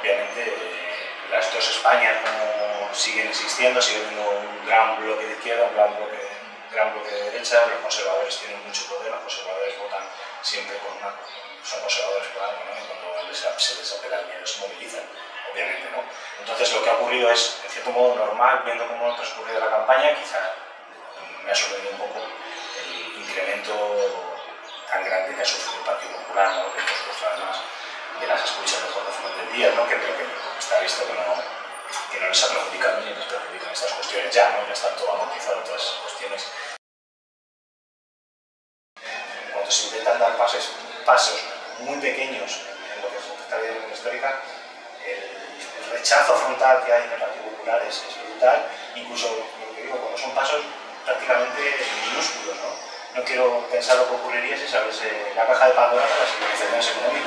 obviamente las dos Españas como siguen existiendo, sigue habiendo un gran bloque de izquierda, un gran bloque de derecha. Los conservadores tienen mucho poder, los conservadores votan siempre son conservadores por algo, ¿no? Y cuando se les apela el miedo se movilizan, obviamente, ¿no? Entonces lo que ha ocurrido es, en cierto modo, normal, viendo cómo ha transcurrido la campaña. Quizá me ha sorprendido un poco el incremento tan grande que ha sufrido el Partido Popular, ¿no? Que por supuesto, además de las escuchas de Jorge Fernández Díaz, ¿no? Que está visto que no les ha perjudicado ni les perjudican estas cuestiones ya, ¿no? Ya está todo amortizado, todas esas cuestiones. Cuando se intentan dar pasos muy pequeños en lo que es esta dirección histórica, el rechazo frontal que hay en el Partido Popular es brutal. Incluso, lo que digo, cuando son pasos prácticamente minúsculos, ¿no? No quiero pensar lo que ocurriría si se abriese la caja de Pandora para las organizaciones económicas.